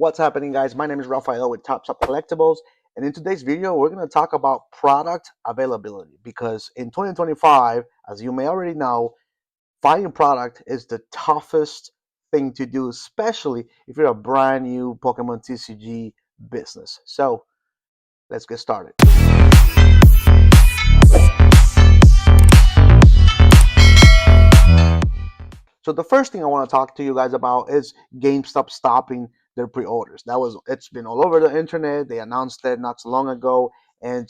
What's happening, guys? My name is Rafael with Top Shop Collectibles, and in today's video, we're going to talk about product availability because in 2025, as you may already know, finding product is the toughest thing to do, especially if you're a brand new Pokemon TCG business. So let's get started. So the first thing I want to talk to you guys about is GameStop stopping their pre-orders. It's been all over the internet. They announced it not so long ago, and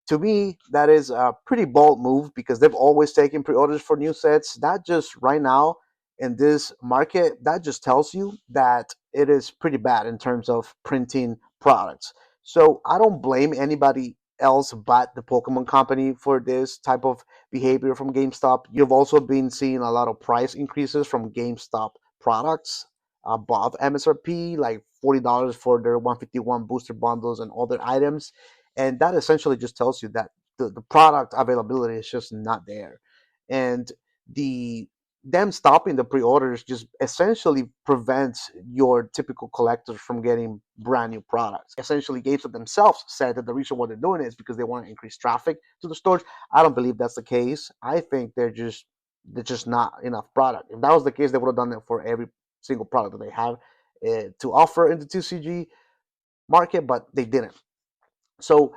to me that is a pretty bold move because they've always taken pre-orders for new sets. That just right now in this market, that just tells you that it is pretty bad in terms of printing products. So I don't blame anybody else but the Pokemon company for this type of behavior from GameStop. You've also been seeing a lot of price increases from GameStop products above MSRP, like $40 for their 151 booster bundles and other items. And that essentially just tells you that the product availability is just not there. And the them stopping the pre-orders just essentially prevents your typical collectors from getting brand new products. Essentially, GameStop themselves said that the reason why they're doing it is because they want to increase traffic to the stores. I don't believe that's the case. I think they're just not enough product. If that was the case, they would have done it for every single product that they have to offer in the TCG market, but they didn't. So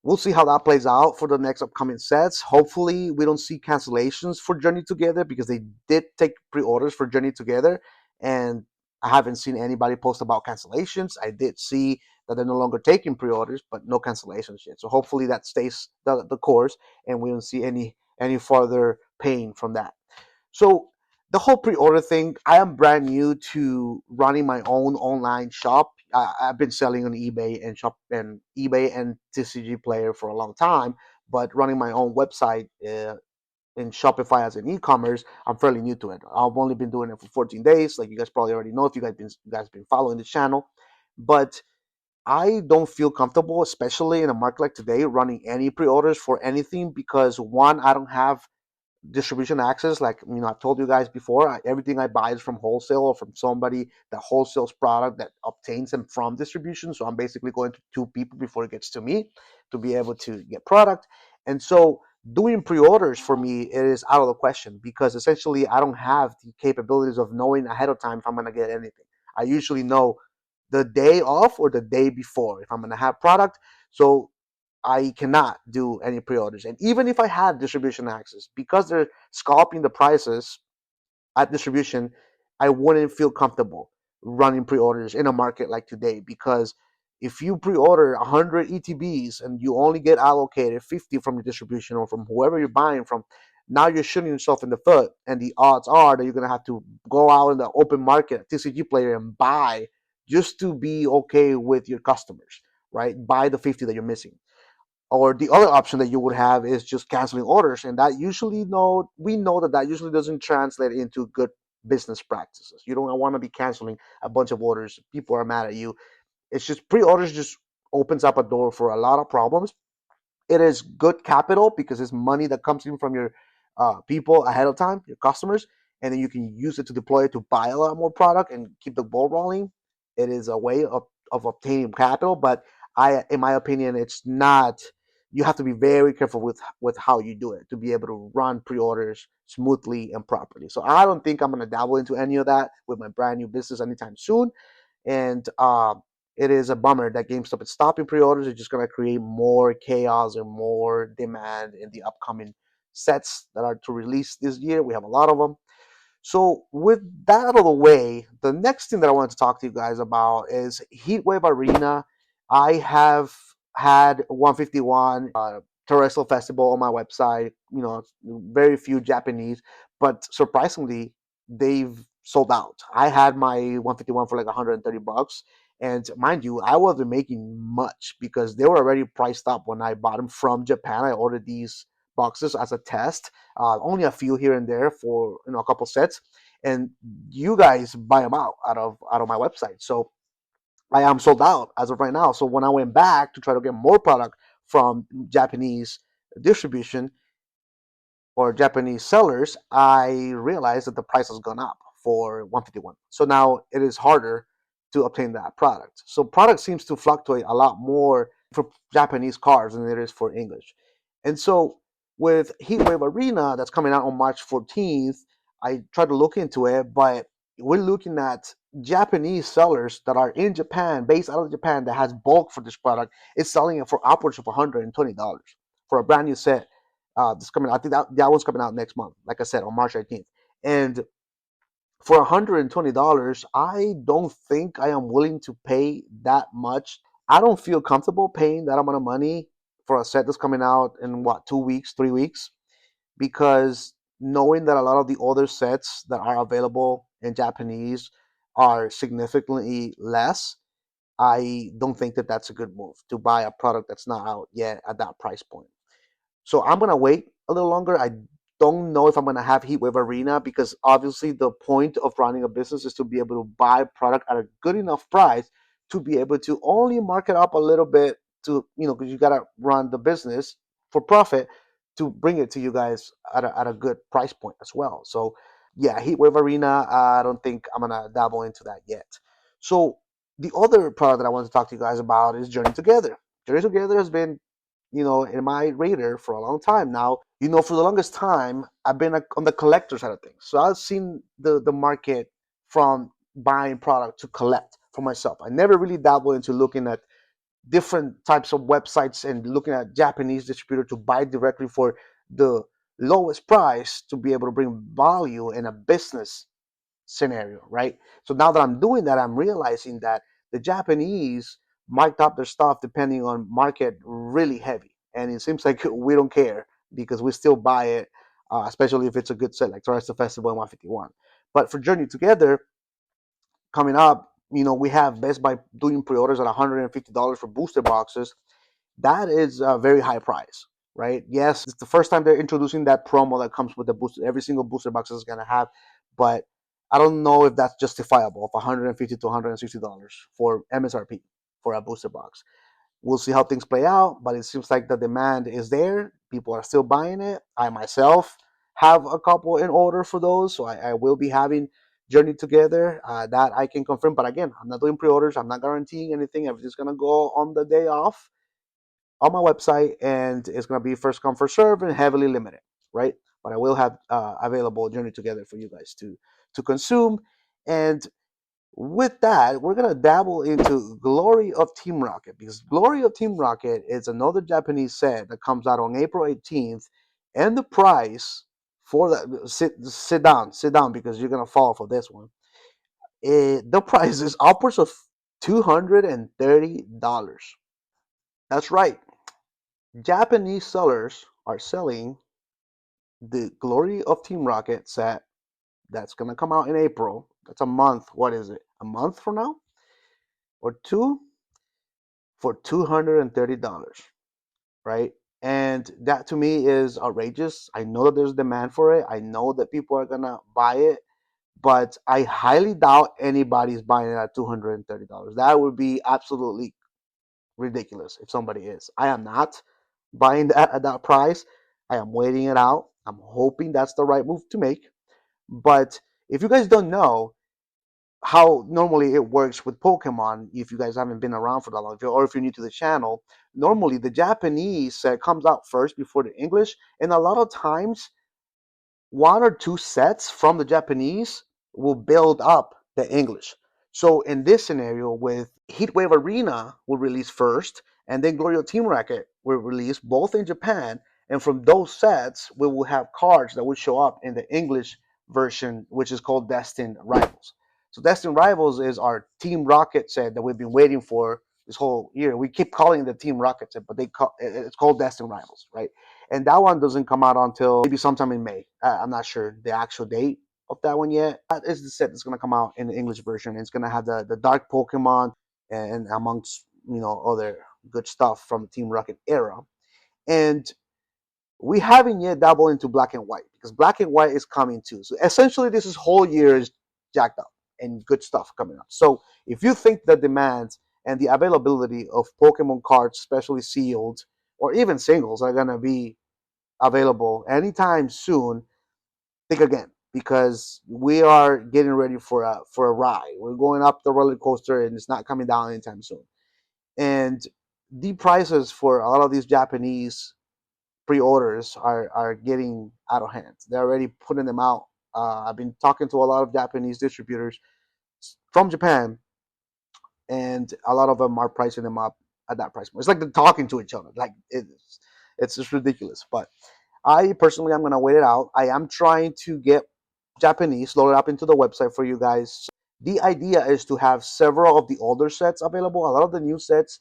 we'll see how that plays out for the next upcoming sets. Hopefully, we don't see cancellations for Journey Together because they did take pre-orders for Journey Together, and I haven't seen anybody post about cancellations. I did see that they're no longer taking pre-orders, but no cancellations yet. So hopefully that stays the course, and we don't see any further pain from that. So the whole pre-order thing, I am brand new to running my own online shop. I've been selling on eBay and TCG Player for a long time, but running my own website in Shopify as an e-commerce, I'm fairly new to it. I've only been doing it for 14 days, like you guys probably already know if you guys been following the channel. But I don't feel comfortable, especially in a market like today, running any pre-orders for anything because one, I don't have distribution access. Like I've told you guys before, everything I buy is from wholesale or from somebody that wholesales product that obtains them from distribution. So I'm basically going to two people before it gets to me to be able to get product. And so doing pre-orders for me it is out of the question because essentially I don't have the capabilities of knowing ahead of time if I'm going to get anything. I usually know the day off or the day before if I'm going to have product. So I cannot do any pre-orders. And even if I had distribution access, because they're scalping the prices at distribution, I wouldn't feel comfortable running pre-orders in a market like today because if you pre-order 100 ETBs and you only get allocated 50 from your distribution or from whoever you're buying from, now you're shooting yourself in the foot. And the odds are that you're going to have to go out in the open market, TCG Player, and buy just to be okay with your customers, right? Buy the 50 that you're missing. Or the other option that you would have is just canceling orders, and that usually we know that usually doesn't translate into good business practices. You don't want to be canceling a bunch of orders. People are mad at you. It's just pre-orders just opens up a door for a lot of problems. It is good capital because it's money that comes in from your people ahead of time, your customers, and then you can use it to deploy it to buy a lot more product and keep the ball rolling. It is a way of obtaining capital, but in my opinion, it's not. You have to be very careful with how you do it to be able to run pre-orders smoothly and properly. So I don't think I'm going to dabble into any of that with my brand new business anytime soon. And it is a bummer that GameStop is stopping pre-orders. It's just going to create more chaos and more demand in the upcoming sets that are to release this year. We have a lot of them. So with that out of the way, the next thing that I wanted to talk to you guys about is Heatwave Arena. I have had 151 terrestrial festival on my website. Very few Japanese, but surprisingly, they've sold out. I had my 151 for like 130 bucks, and mind you, I wasn't making much because they were already priced up when I bought them from Japan. I ordered these boxes as a test, only a few here and there for a couple sets, and you guys buy them out of my website. So I am sold out as of right now. So when I went back to try to get more product from Japanese distribution or Japanese sellers, I realized that the price has gone up for 151. So now it is harder to obtain that product. So product seems to fluctuate a lot more for Japanese cards than it is for English. And so with Heatwave Arena that's coming out on March 14th, I tried to look into it, but we're looking at Japanese sellers that are in Japan, based out of Japan, that has bulk for this product. It's selling it for upwards of $120 for a brand new set. This coming, I think that one's coming out next month. Like I said, on March 18th, and for $120, I don't think I am willing to pay that much. I don't feel comfortable paying that amount of money for a set that's coming out in what, 2 weeks, 3 weeks, because knowing that a lot of the other sets that are available in Japanese are significantly less, I don't think that that's a good move to buy a product that's not out yet at that price point. So I'm gonna wait a little longer. I don't know if I'm gonna have Heatwave Arena, because obviously the point of running a business is to be able to buy product at a good enough price to be able to only mark it up a little bit to, because you gotta run the business for profit, to bring it to you guys at a good price point as well. So yeah, Heatwave Arena, I don't think I'm gonna dabble into that yet. So the other product that I want to talk to you guys about is Journey Together. Journey Together has been, in my radar for a long time now. For the longest time, I've been on the collector side of things. So I've seen the market from buying product to collect for myself. I never really dabbled into looking at different types of websites and looking at Japanese distributor to buy directly for the lowest price to be able to bring value in a business scenario, right? So now that I'm doing that, I'm realizing that the Japanese marked up their stuff depending on market really heavy, and it seems like we don't care because we still buy it, especially if it's a good set like Tourist Festival and 151. But for Journey Together coming up, we have Best Buy doing pre-orders at $150 for booster boxes. That is a very high price, right? Yes, it's the first time they're introducing that promo that comes with the booster. Every single booster box is going to have, but I don't know if that's justifiable of $150 to $160 for MSRP for a booster box. We'll see how things play out, but it seems like the demand is there. People are still buying it. I myself have a couple in order for those, so I will be having Journey Together, that I can confirm. But again, I'm not doing pre-orders. I'm not guaranteeing anything. I'm just gonna go on the day off on my website, and it's going to be first come first serve and heavily limited, right? But I will have available Journey Together for you guys to consume. And with that, we're going to dabble into Glory of Team Rocket, because Glory of Team Rocket is another Japanese set that comes out on April 18th, and the price for that, sit down because you're going to fall for this one. The price is upwards of $230. That's right. Japanese sellers are selling the Glory of Team Rocket set that's going to come out in April. That's a month. What is it? A month from now? Or two? For $230, right? And that to me is outrageous. I know that there's demand for it. I know that people are going to buy it, but I highly doubt anybody's buying it at $230. That would be absolutely ridiculous if somebody is. I am not buying that at that price. I am waiting it out. I'm hoping that's the right move to make. But if you guys don't know how normally it works with Pokemon, if you guys haven't been around for that long, or if you're new to the channel, normally the Japanese set comes out first before the English, and a lot of times one or two sets from the Japanese will build up the English. So in this scenario, with Heatwave Arena will release first, and then Glory of Team Rocket will release both in Japan. And from those sets, we will have cards that will show up in the English version, which is called Destined Rivals. So Destined Rivals is our Team Rocket set that we've been waiting for this whole year. We keep calling it the Team Rocket set, but it's called Destined Rivals, right? And that one doesn't come out until maybe sometime in May. I'm not sure the actual date of that one yet. That is the set that's going to come out in the English version. It's going to have the dark Pokemon and amongst other good stuff from the Team Rocket era. And we haven't yet dabbled into Black and White, because Black and White is coming too. So essentially, this whole year is jacked up and good stuff coming up. So if you think the demand and the availability of Pokemon cards, especially sealed or even singles, are going to be available anytime soon, think again. because we are getting ready for a ride. We're going up the roller coaster, and it's not coming down anytime soon. And the prices for a lot of these Japanese pre-orders are getting out of hand. They're already putting them out. I've been talking to a lot of Japanese distributors from Japan, and a lot of them are pricing them up at that price point. It's like they're talking to each other. Like it's just ridiculous. But I personally, I'm gonna wait it out. I am trying to get Japanese loaded up into the website for you guys. The idea is to have several of the older sets available. A lot of the new sets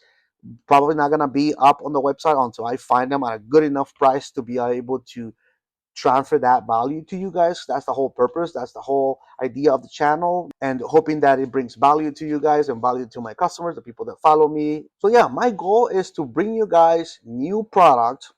probably not gonna be up on the website until I find them at a good enough price to be able to transfer that value to you guys. That's the whole purpose. That's the whole idea of the channel, and hoping that it brings value to you guys and value to my customers, the people that follow me. So yeah, my goal is to bring you guys new product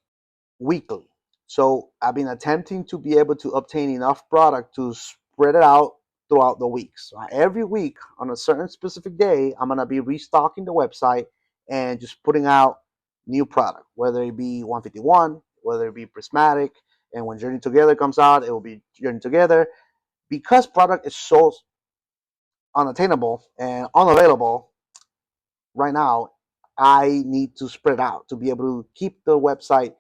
weekly. So I've been attempting to be able to obtain enough product to spread it out throughout the week. So every week on a certain specific day, I'm gonna be restocking the website and just putting out new product, whether it be 151, whether it be prismatic, and when Journey Together comes out, it will be Journey Together. Because product is so unattainable and unavailable right now, I need to spread out to be able to keep the website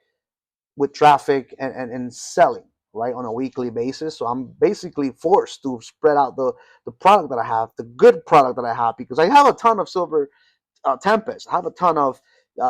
with traffic and selling right on a weekly basis. So I'm basically forced to spread out the product that I have, the good product that I have, because I have a ton of silver Tempest. I have a ton of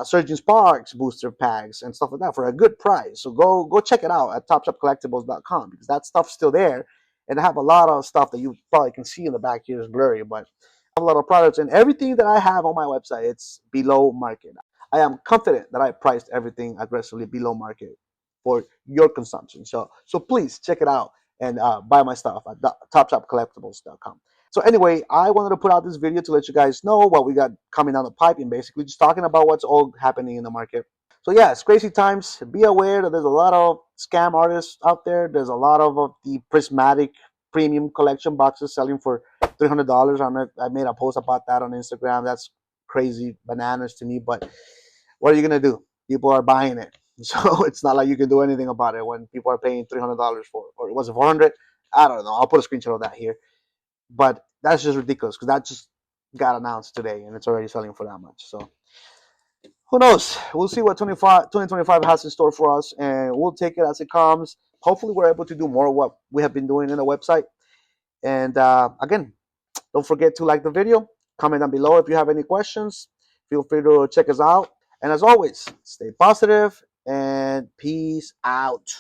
Surgeon Sparks booster packs and stuff like that for a good price. So go check it out at topshopcollectibles.com, because that stuff's still there. And I have a lot of stuff that you probably can see in the back here is blurry, but I have a lot of products, and everything that I have on my website, it's below market. I am confident that I priced everything aggressively below market for your consumption. So please check it out and buy my stuff at topshopcollectibles.com. So anyway, I wanted to put out this video to let you guys know what we got coming down the pipe, and basically just talking about what's all happening in the market. So yeah, it's crazy times. Be aware that there's a lot of scam artists out there. There's a lot of the prismatic premium collection boxes selling for $300. I made a post about that on Instagram. That's crazy bananas to me, but what are you gonna do? People are buying it, so it's not like you can do anything about it when people are paying $300 for it. Or was it 400? I don't know. I'll put a screenshot of that here. But that's just ridiculous because that just got announced today and it's already selling for that much. So who knows? We'll see what 2025 has in store for us, and we'll take it as it comes. Hopefully, we're able to do more of what we have been doing in the website. And again, don't forget to like the video, comment down below if you have any questions. Feel free to check us out. And as always, stay positive and peace out.